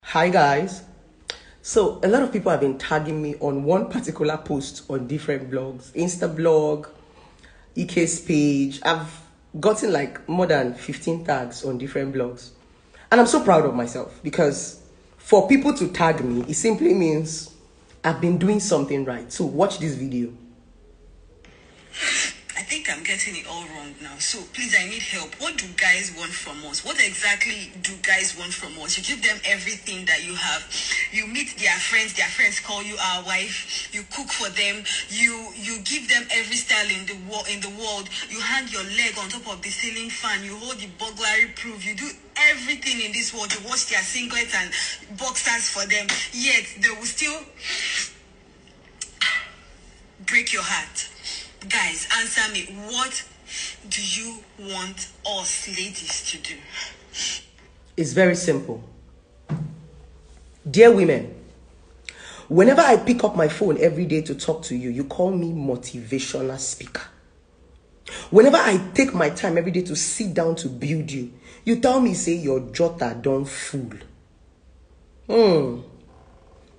Hi guys. So a lot of people have been tagging me on one particular post on different blogs, Insta blog, EK's page. I've gotten like more than 15 tags on different blogs. And I'm so proud of myself because for people to tag me, it simply means I've been doing something right. So watch this video. I think I'm getting it all wrong now. So please, I need help. What do guys want from us? What exactly do guys want from us? You give them everything that you have. You meet their friends call you our wife. You cook for them. You give them every style in the world. You hang your leg on top of the ceiling fan. You hold the burglary proof. You do everything in this world. You wash their singlets and boxers for them. Yet they will still break your heart. Guys, answer me. What do you want us ladies to do? It's very simple. Dear women, whenever I pick up my phone every day to talk to you, you call me motivational speaker. Whenever I take my time every day to sit down to build you, you tell me, say, your jotter don't fool.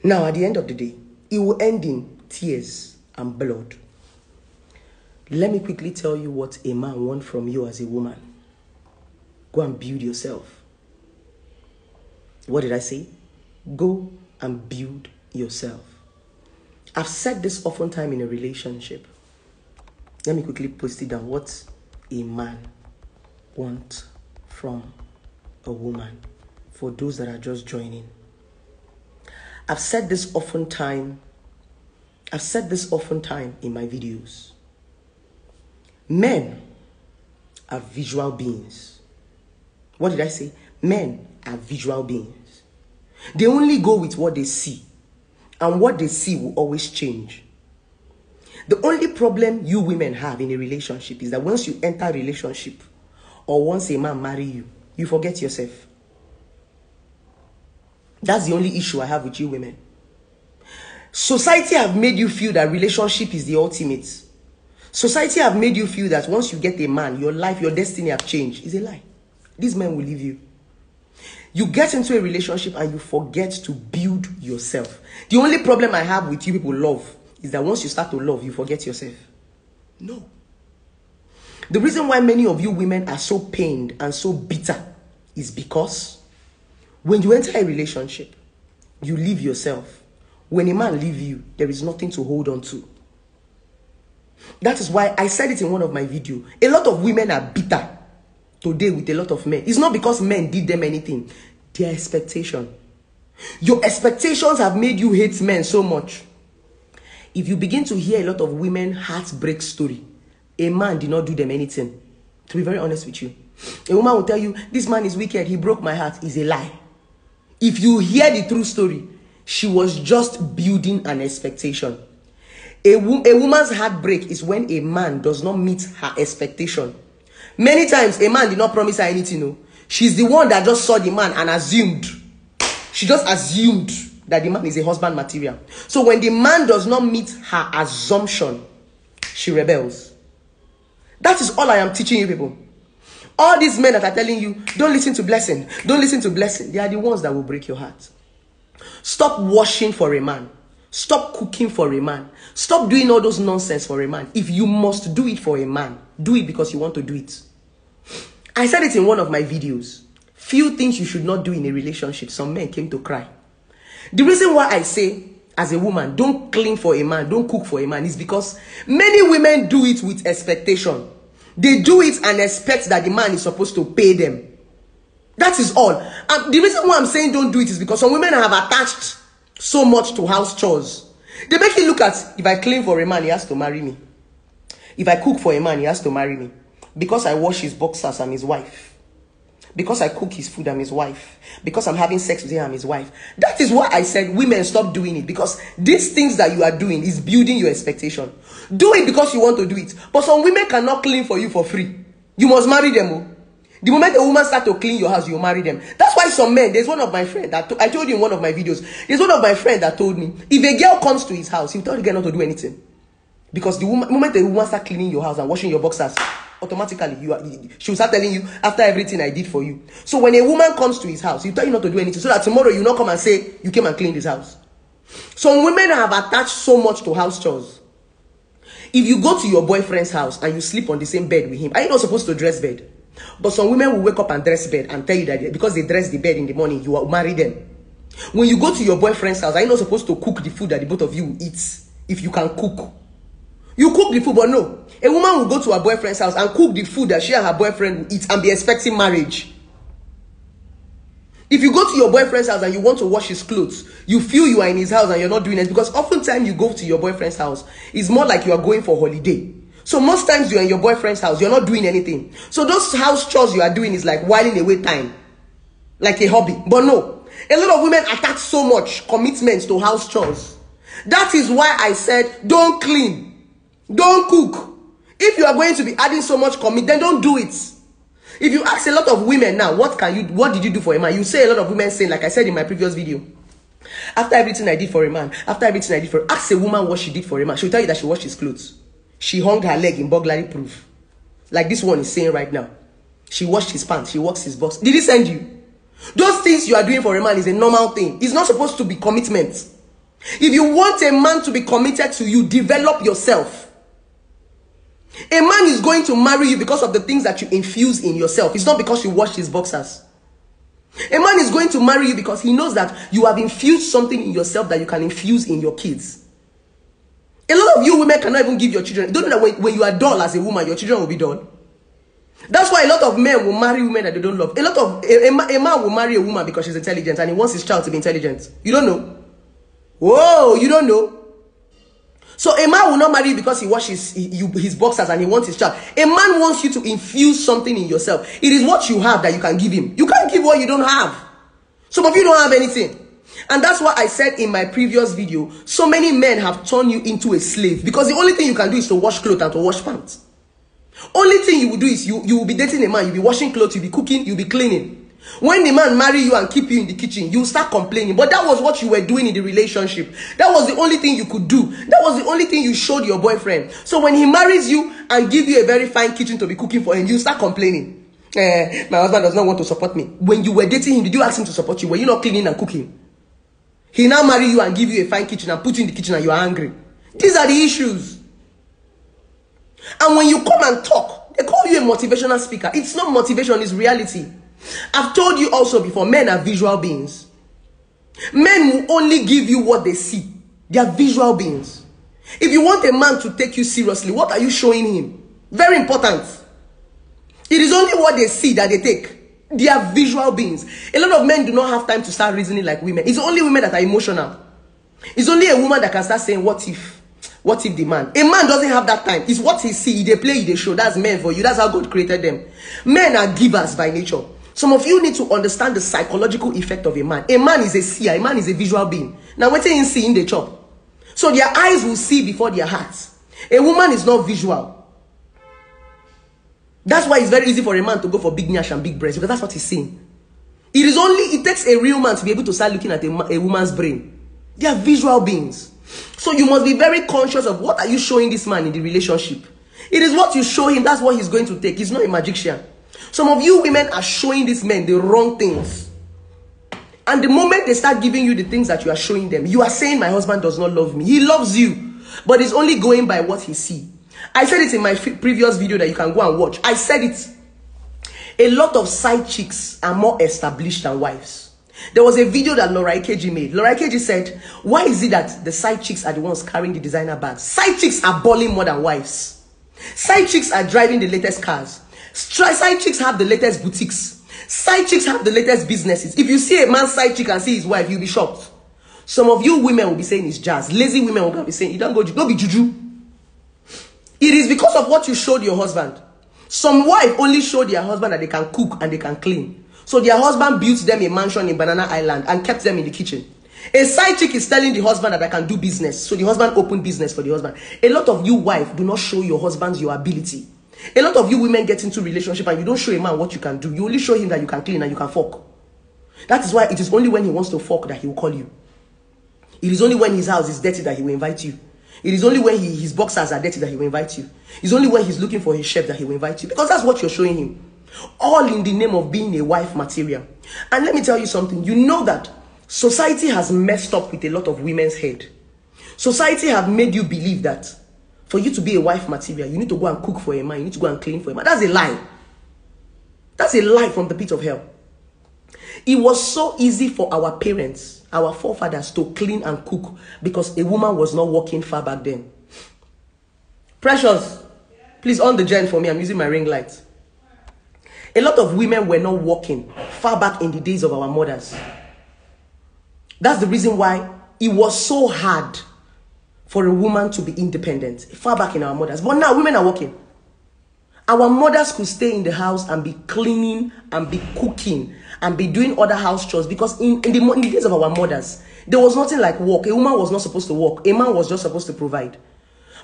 Now, at the end of the day, it will end in tears and blood. Let me quickly tell you what a man wants from you as a woman. Go and build yourself. What did I say? Go and build yourself. I've said this oftentimes in a relationship. Let me quickly post it down. What a man wants from a woman. For those that are just joining. I've said this oftentimes in my videos. Men are visual beings. What did I say? Men are visual beings. They only go with what they see. And what they see will always change. The only problem you women have in a relationship is that once you enter a relationship, or once a man marry you, you forget yourself. That's the only issue I have with you women. Society have made you feel that relationship is the ultimate. Society have made you feel that once you get a man, your life, your destiny have changed. It's a lie. These men will leave you. You get into a relationship and you forget to build yourself. The only problem I have with you people love is that once you start to love, you forget yourself. No. The reason why many of you women are so pained and so bitter is because when you enter a relationship, you leave yourself. When a man leaves you, there is nothing to hold on to. That is why I said it in one of my videos. A lot of women are bitter today with a lot of men. It's not because men did them anything. Their expectation. Your expectations have made you hate men so much. If you begin to hear a lot of women heartbreak story, a man did not do them anything. To be very honest with you. A woman will tell you, this man is wicked, he broke my heart. Is a lie. If you hear the true story, she was just building an expectation. A woman's heartbreak is when a man does not meet her expectation. Many times, a man did not promise her anything. No. She's the one that just saw the man and assumed. She just assumed that the man is a husband material. So when the man does not meet her assumption, she rebels. That is all I am teaching you people. All these men that are telling you, don't listen to blessing. Don't listen to blessing. They are the ones that will break your heart. Stop washing for a man. Stop cooking for a man. Stop doing all those nonsense for a man. If you must do it for a man, do it because you want to do it. I said it in one of my videos. Few things you should not do in a relationship. Some men came to cry. The reason why I say, as a woman, don't clean for a man, don't cook for a man, is because many women do it with expectation. They do it and expect that the man is supposed to pay them. That is all. And the reason why I'm saying don't do it is because some women have attached so much to house chores. They make it look at, if I clean for a man, he has to marry me. If I cook for a man, he has to marry me. Because I wash his boxers, I'm his wife. Because I cook his food, I'm his wife. Because I'm having sex with him, I'm his wife. That is why I said women stop doing it. Because these things that you are doing is building your expectation. Do it because you want to do it. But some women cannot clean for you for free. You must marry them. Oh. The moment a woman starts to clean your house, you marry them. That's why some men, there's one of my friends that I told you in one of my videos, there's one of my friends that told me, if a girl comes to his house, he'll tell the girl not to do anything. Because the moment the woman starts cleaning your house and washing your boxers, automatically she will start telling you after everything I did for you. So when a woman comes to his house, he tell you not to do anything so that tomorrow you not come and say you came and cleaned his house. Some women have attached so much to house chores. If you go to your boyfriend's house and you sleep on the same bed with him, are you not supposed to dress bed? But some women will wake up and dress bed and tell you that because they dress the bed in the morning, you will marry them. When you go to your boyfriend's house, are you not supposed to cook the food that the both of you eat? If you can cook. You cook the food, but no. A woman will go to her boyfriend's house and cook the food that she and her boyfriend will eat and be expecting marriage. If you go to your boyfriend's house and you want to wash his clothes, you feel you are in his house and you're not doing it, because oftentimes you go to your boyfriend's house, it's more like you are going for holiday. So most times you're in your boyfriend's house, you're not doing anything. So those house chores you are doing is like whiling away time, like a hobby. But no, a lot of women attach so much commitment to house chores. That is why I said, don't clean, don't cook. If you are going to be adding so much commitment, then don't do it. If you ask a lot of women now, what did you do for a man? You say a lot of women saying, like I said in my previous video, after everything I did for a man, after everything I did for, ask a woman what she did for a man. She'll tell you that she washed his clothes. She hung her leg in burglary proof. Like this one is saying right now. She washed his pants, she washed his box. Did he send you? Those things you are doing for a man is a normal thing. It's not supposed to be commitment. If you want a man to be committed to you, develop yourself. A man is going to marry you because of the things that you infuse in yourself. It's not because you wash his boxers. A man is going to marry you because he knows that you have infused something in yourself that you can infuse in your kids. A lot of you women cannot even give your children. Don't know that when you are dull as a woman, your children will be dull. That's why a lot of men will marry women that they don't love. A man will marry a woman because she's intelligent and he wants his child to be intelligent. You don't know. Whoa, you don't know. So a man will not marry you because he washes his boxers and he wants his child. A man wants you to infuse something in yourself. It is what you have that you can give him. You can't give what you don't have. Some of you don't have anything. And that's why I said in my previous video, so many men have turned you into a slave. Because the only thing you can do is to wash clothes and to wash pants. Only thing you will do is you will be dating a man, you'll be washing clothes, you'll be cooking, you'll be cleaning. When the man marry you and keep you in the kitchen, you start complaining. But that was what you were doing in the relationship. That was the only thing you could do. That was the only thing you showed your boyfriend. So when he marries you and give you a very fine kitchen to be cooking for him, you start complaining. My husband does not want to support me. When you were dating him, did you ask him to support you? Were you not cleaning and cooking? He now marry you and give you a fine kitchen and put you in the kitchen and you are angry. These are the issues. And when you come and talk, they call you a motivational speaker. It's not motivation, it's reality. I've told you also before, men are visual beings. Men will only give you what they see. They are visual beings. If you want a man to take you seriously, what are you showing him? Very important. It is only what they see that they take. They are visual beings. A lot of men do not have time to start reasoning like women. It's only women that are emotional. It's only a woman that can start saying, what if the man? A man doesn't have that time. It's what he see. They play, they show. That's men for you. That's how God created them. Men are givers by nature. Some of you need to understand the psychological effect of a man. A man is a seer. A man is a visual being. Now, what you see in the chop. So their eyes will see before their hearts. A woman is not visual. That's why it's very easy for a man to go for big nyash and big breasts, because that's what he's seeing. It takes a real man to be able to start looking at a woman's brain. They are visual beings. So you must be very conscious of what are you showing this man in the relationship. It is what you show him, that's what he's going to take. He's not a magician. Some of you women are showing these men the wrong things. And the moment they start giving you the things that you are showing them, you are saying, my husband does not love me. He loves you, but he's only going by what he sees. I said it in my previous video that you can go and watch. I said it. A lot of side chicks are more established than wives. There was a video that Laura Ikeji made. Laura Ikeji said, why is it that the side chicks are the ones carrying the designer bags? Side chicks are balling more than wives. Side chicks are driving the latest cars. Side chicks have the latest boutiques. Side chicks have the latest businesses. If you see a man's side chick and see his wife, you'll be shocked. Some of you women will be saying it's jazz. Lazy women will be saying, you don't be juju. It is because of what you showed your husband. Some wife only showed their husband that they can cook and they can clean. So their husband built them a mansion in Banana Island and kept them in the kitchen. A side chick is telling the husband that I can do business. So the husband opened business for the husband. A lot of you wife do not show your husbands your ability. A lot of you women get into relationship and you don't show a man what you can do. You only show him that you can clean and you can fuck. That is why it is only when he wants to fuck that he will call you. It is only when his house is dirty that he will invite you. It is only when his boxers are dirty that he will invite you. It's only when he's looking for his chef that he will invite you. Because that's what you're showing him. All in the name of being a wife material. And let me tell you something. You know that society has messed up with a lot of women's head. Society have made you believe that for you to be a wife material, you need to go and cook for a man. You need to go and clean for a man. That's a lie. That's a lie from the pit of hell. It was so easy for our parents, our forefathers, to clean and cook because a woman was not working far back then. Precious, please on the gen for me. I'm using my ring light. A lot of women were not working far back in the days of our mothers. That's the reason why it was so hard for a woman to be independent far back in our mothers. But now women are working. Our mothers could stay in the house and be cleaning and be cooking and be doing other house chores because in the days of our mothers, there was nothing like work. A woman was not supposed to work. A man was just supposed to provide.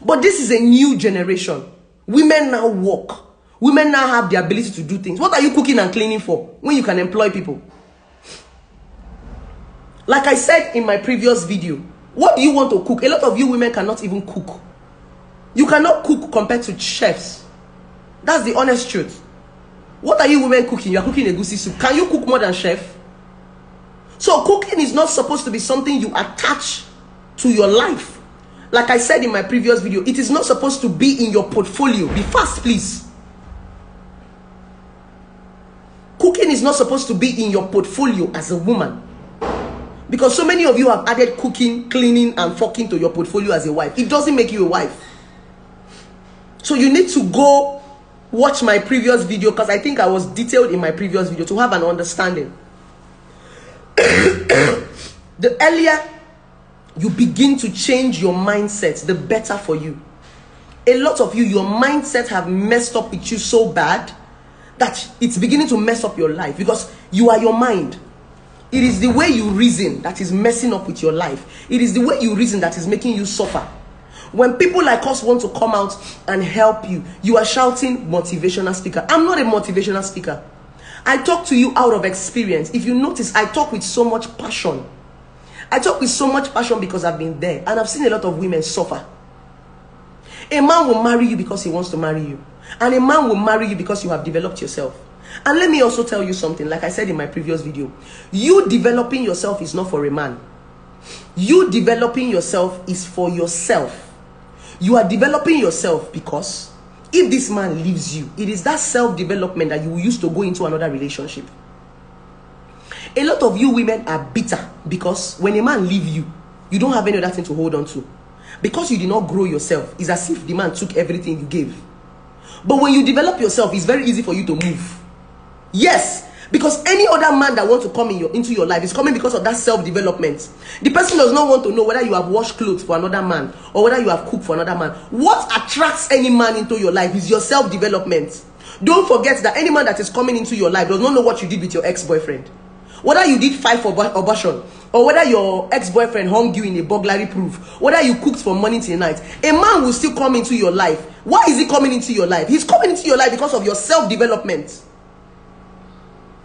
But this is a new generation. Women now work. Women now have the ability to do things. What are you cooking and cleaning for when you can employ people? Like I said in my previous video, what do you want to cook? A lot of you women cannot even cook. You cannot cook compared to chefs. That's the honest truth. What are you women cooking? You are cooking a goosey soup. Can you cook more than chef? So cooking is not supposed to be something you attach to your life. Like I said in my previous video, it is not supposed to be in your portfolio. Be fast, please. Cooking is not supposed to be in your portfolio as a woman. Because so many of you have added cooking, cleaning, and fucking to your portfolio as a wife. It doesn't make you a wife. So you need to go watch my previous video because I think I was detailed in my previous video to have an understanding. The earlier you begin to change your mindset, the better for you. A lot of you, your mindset have messed up with you so bad that it's beginning to mess up your life because you are your mind. It is the way you reason that is messing up with your life. It is the way you reason that is making you suffer. When people like us want to come out and help you, you are shouting motivational speaker. I'm not a motivational speaker. I talk to you out of experience. If you notice, I talk with so much passion. I talk with so much passion because I've been there and I've seen a lot of women suffer. A man will marry you because he wants to marry you. And a man will marry you because you have developed yourself. And let me also tell you something, like I said in my previous video. You developing yourself is not for a man. You developing yourself is for yourself. You are developing yourself because if this man leaves you, it is that self-development that you will use to go into another relationship. A lot of you women are bitter because when a man leaves you, you don't have any other thing to hold on to. Because you did not grow yourself, it's as if the man took everything you gave. But when you develop yourself, it's very easy for you to move. Yes, because any other man that wants to come into your life is coming because of that self-development. The person does not want to know whether you have washed clothes for another man or whether you have cooked for another man. What attracts any man into your life is your self-development. Don't forget that any man that is coming into your life does not know what you did with your ex-boyfriend. Whether you did 5 for abortion or whether your ex-boyfriend hung you in a burglary proof, whether you cooked from morning till night, a man will still come into your life. Why is he coming into your life? He's coming into your life because of your self-development.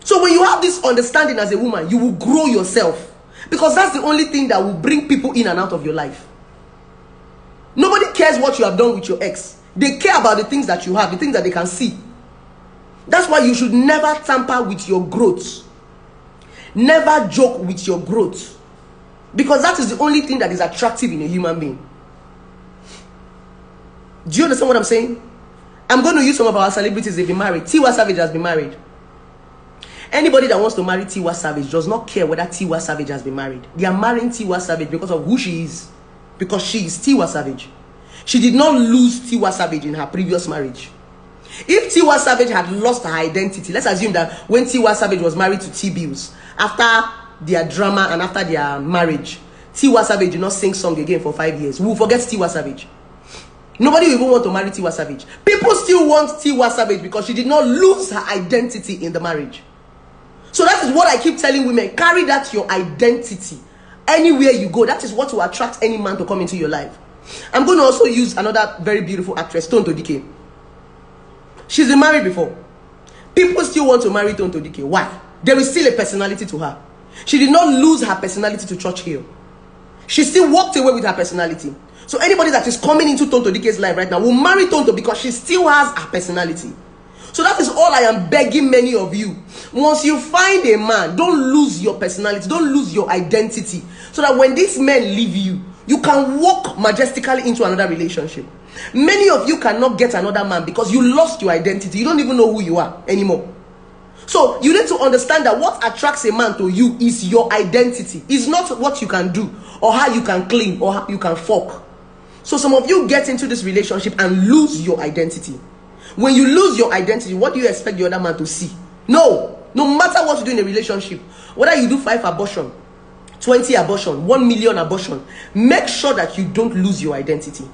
So when you have this understanding as a woman, you will grow yourself. Because that's the only thing that will bring people in and out of your life. Nobody cares what you have done with your ex. They care about the things that you have, the things that they can see. That's why you should never tamper with your growth. Never joke with your growth. Because that is the only thing that is attractive in a human being. Do you understand what I'm saying? I'm going to use some of our celebrities. They've been married. Tiwa Savage has been married. Anybody that wants to marry Tiwa Savage does not care whether Tiwa Savage has been married. They are marrying Tiwa Savage because of who she is. Because she is Tiwa Savage. She did not lose Tiwa Savage in her previous marriage. If Tiwa Savage had lost her identity, let's assume that when Tiwa Savage was married to T-Bills, after their drama and after their marriage, Tiwa Savage did not sing song again for 5 years. We will forget Tiwa Savage. Nobody will even want to marry Tiwa Savage. People still want Tiwa Savage because she did not lose her identity in the marriage. So that is what I keep telling women. Carry that your identity. Anywhere you go, that is what will attract any man to come into your life. I'm going to also use another very beautiful actress, Tonto Dike. She's been married before. People still want to marry Tonto Dike. Why? There is still a personality to her. She did not lose her personality to Church Hill. She still walked away with her personality. So anybody that is coming into Tonto Dike's life right now will marry Tonto because she still has her personality. So that is all I am begging many of you. Once you find a man, don't lose your personality, don't lose your identity, so that when these men leave you, you can walk majestically into another relationship. Many of you cannot get another man because you lost your identity. You don't even know who you are anymore. So you need to understand that what attracts a man to you is your identity. It's not what you can do or how you can clean or how you can fuck. So some of you get into this relationship and lose your identity. When you lose your identity, what do you expect the other man to see? No matter what you do in a relationship, whether you do 5 abortion, 20 abortion, 1 million abortion, make sure that you don't lose your identity.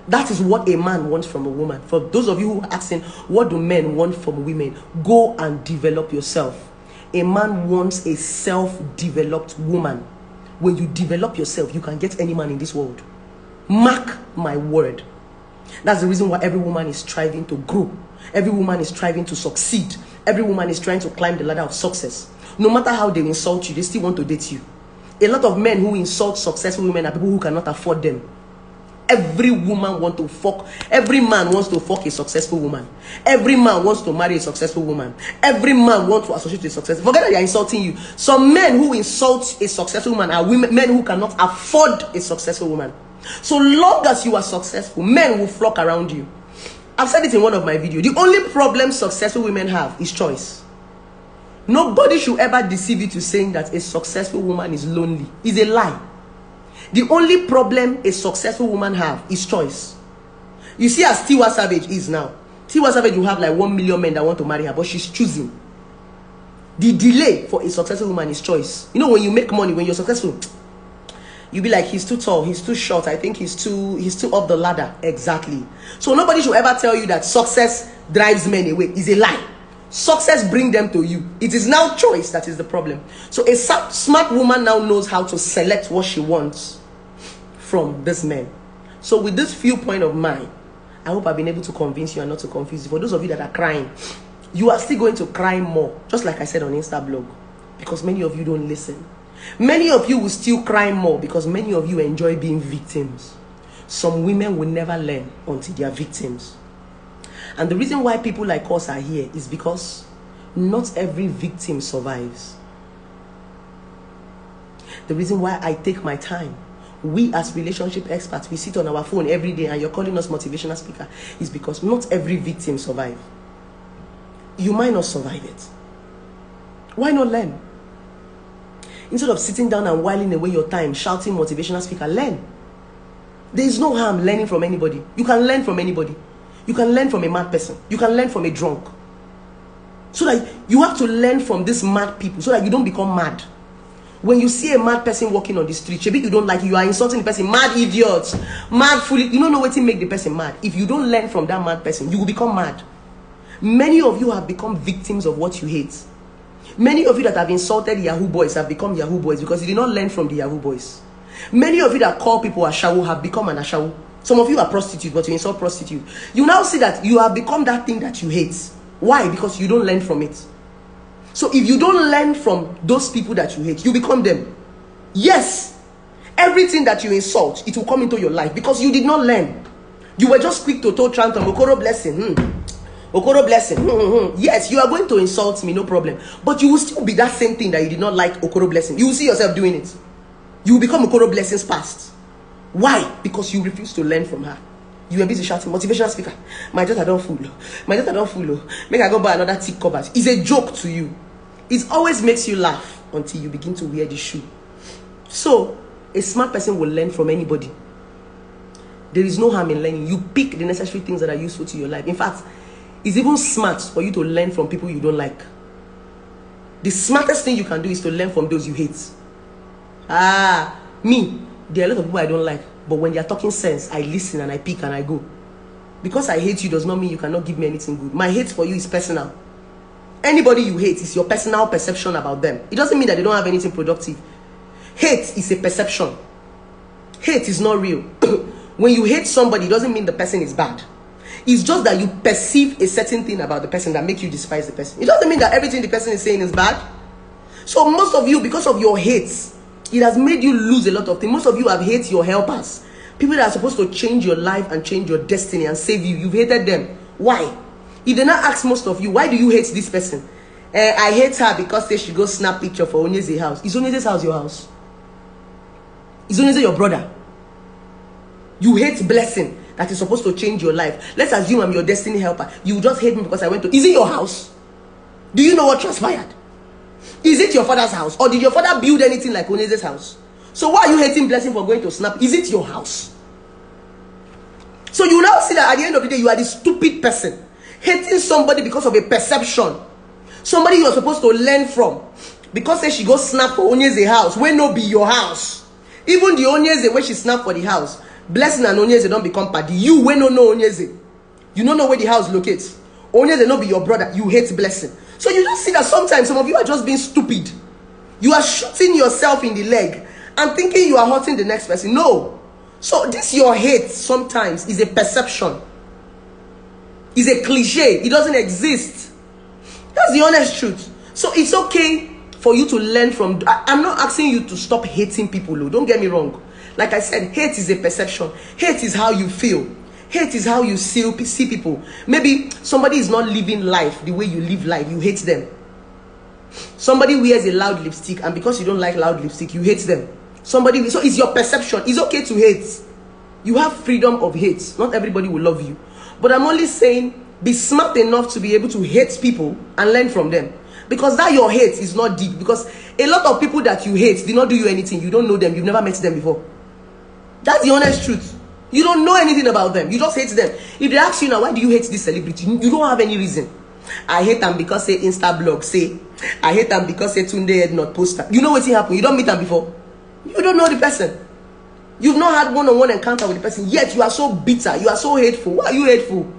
That is what a man wants from a woman. For those of you who are asking, what do men want from women? Go and develop yourself. A man wants a self-developed woman. When you develop yourself, you can get any man in this world. Mark my word. That's the reason why every woman is striving to grow. Every woman is striving to succeed. Every woman is trying to climb the ladder of success. No matter how they insult you, they still want to date you. A lot of men who insult successful women are people who cannot afford them. Every woman wants to fuck. Every man wants to fuck a successful woman. Every man wants to marry a successful woman. Every man wants to associate with a successful. Forget that they are insulting you. Some men who insult a successful woman are men who cannot afford a successful woman. So long as you are successful, men will flock around you. I've said it in one of my videos. The only problem successful women have is choice. Nobody should ever deceive you to saying that a successful woman is lonely. It's a lie. The only problem a successful woman have is choice. You see as Tiwa Savage is now. Tiwa Savage will have like 1 million men that want to marry her, but she's choosing. The delay for a successful woman is choice. You know, when you make money, when you're successful, you'll be like, he's too tall, he's too short, I think he's too up the ladder. Exactly. So nobody should ever tell you that success drives men away. It's a lie. Success brings them to you. It is now choice that is the problem. So a smart woman now knows how to select what she wants from this man. So with this viewpoint of mine, I hope I've been able to convince you and not to confuse you. For those of you that are crying, you are still going to cry more, just like I said on Instablog, because many of you don't listen. Many of you will still cry more because many of you enjoy being victims. Some women will never learn until they are victims. And the reason why people like us are here is because not every victim survives. The reason why I take my time, we as relationship experts, we sit on our phone every day and you're calling us motivational speaker, is because not every victim survives. You might not survive it. Why not learn? Instead of sitting down and whiling away your time shouting motivational speaker, learn. There is no harm learning from anybody. You can learn from anybody. You can learn from a mad person. You can learn from a drunk. So that you have to learn from these mad people so that you don't become mad. When you see a mad person walking on the street, maybe you don't like it, you are insulting the person, mad idiots, mad fool. You don't know what to make the person mad. If you don't learn from that mad person, you will become mad. Many of you have become victims of what you hate. Many of you that have insulted Yahoo boys have become Yahoo boys because you did not learn from the Yahoo boys. Many of you that call people Ashawo have become an Ashawo. Some of you are prostitutes, but you insult prostitute. You now see that you have become that thing that you hate. Why? Because you don't learn from it. So if you don't learn from those people that you hate, you become them. Yes, everything that you insult, it will come into your life because you did not learn. You were just quick to tell Trantom, Okoro blessing. Okoro blessing. Yes, you are going to insult me, no problem. But you will still be that same thing that you did not like Okoro blessing. You will see yourself doing it. You will become Okoro blessings past. Why? Because you refuse to learn from her. You were busy shouting, motivational speaker. My daughter don't fool. My daughter don't fool. Make her go buy another thick cover. It's a joke to you. It always makes you laugh until you begin to wear the shoe. So, a smart person will learn from anybody. There is no harm in learning. You pick the necessary things that are useful to your life. In fact, it's even smart for you to learn from people you don't like. The smartest thing you can do is to learn from those you hate. Me, there are a lot of people I don't like, but when they are talking sense, I listen and I pick and I go. Because I hate you does not mean you cannot give me anything good. My hate for you is personal. Anybody you hate is your personal perception about them. It doesn't mean that they don't have anything productive. Hate is a perception. Hate is not real. When you hate somebody, it doesn't mean the person is bad. It's just that you perceive a certain thing about the person that makes you despise the person. It doesn't mean that everything the person is saying is bad. So most of you, because of your hate, it has made you lose a lot of things. Most of you have hate your helpers. People that are supposed to change your life and change your destiny and save you, you've hated them. Why? If they not ask most of you, why do you hate this person? I hate her because she goes snap picture for Onyeze's house. Is Onyeze's house your house? Is Onyeze your brother? You hate Blessing that is supposed to change your life. Let's assume I'm your destiny helper. You just hate me because I went to... Is it your house? Do you know what transpired? Is it your father's house? Or did your father build anything like Onyeze's house? So why are you hating Blessing for going to snap? Is it your house? So you now see that at the end of the day, you are the stupid person. Hating somebody because of a perception. Somebody you're supposed to learn from. Because say she goes snap for Onyeze's house. When no be your house. Even the Onyeze when she snap for the house. Blessing and Onyeze don't become party. You when no know Onyeze. You don't know where the house locates. Onyeze no be your brother. You hate Blessing. So you just see that sometimes some of you are just being stupid. You are shooting yourself in the leg and thinking you are hurting the next person. No. So this your hate sometimes is a perception. Is a cliche. It doesn't exist. That's the honest truth. So it's okay for you to learn from... I'm not asking you to stop hating people. Don't get me wrong. Like I said, hate is a perception. Hate is how you feel. Hate is how you see people. Maybe somebody is not living life the way you live life. You hate them. Somebody wears a loud lipstick, and because you don't like loud lipstick, you hate them. So it's your perception. It's okay to hate. You have freedom of hate. Not everybody will love you. But I'm only saying, be smart enough to be able to hate people and learn from them. Because that your hate is not deep. Because a lot of people that you hate did not do you anything. You don't know them. You've never met them before. That's the honest truth. You don't know anything about them. You just hate them. If they ask you now, why do you hate this celebrity? You don't have any reason. I hate them because say Insta blog say. I hate them because say Tunde had not poster. You know what's happened? You don't meet them before. You don't know the person. You've not had one-on-one encounter with the person. Yet you are so bitter. You are so hateful. Why are you hateful?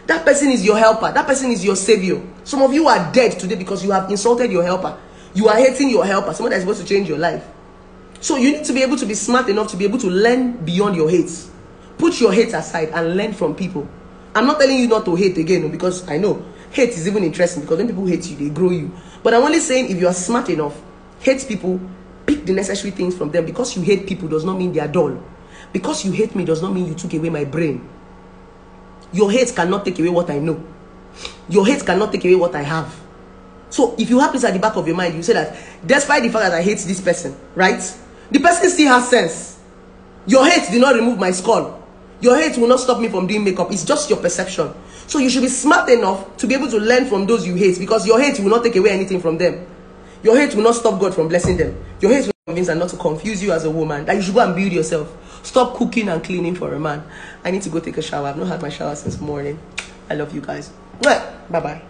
That person is your helper. That person is your savior. Some of you are dead today because you have insulted your helper. You are hating your helper. Someone that is supposed to change your life. So you need to be able to be smart enough to be able to learn beyond your hate. Put your hate aside and learn from people. I'm not telling you not to hate again, because I know hate is even interesting, because when people hate you, they grow you. But I'm only saying, if you are smart enough, hate people, pick the necessary things from them. Because you hate people does not mean they are dull. Because you hate me does not mean you took away my brain. Your hate cannot take away what I know. Your hate cannot take away what I have. So if you have this at the back of your mind, you say that despite the fact that I hate this person, right? The person still has sense. Your hate did not remove my skull. Your hate will not stop me from doing makeup. It's just your perception. So you should be smart enough to be able to learn from those you hate, because your hate will not take away anything from them. Your hate will not stop God from blessing them. Your hate will convince and not to confuse you as a woman that you should go and build yourself. Stop cooking and cleaning for a man. I need to go take a shower. I've not had my shower since morning. I love you guys. Bye-bye.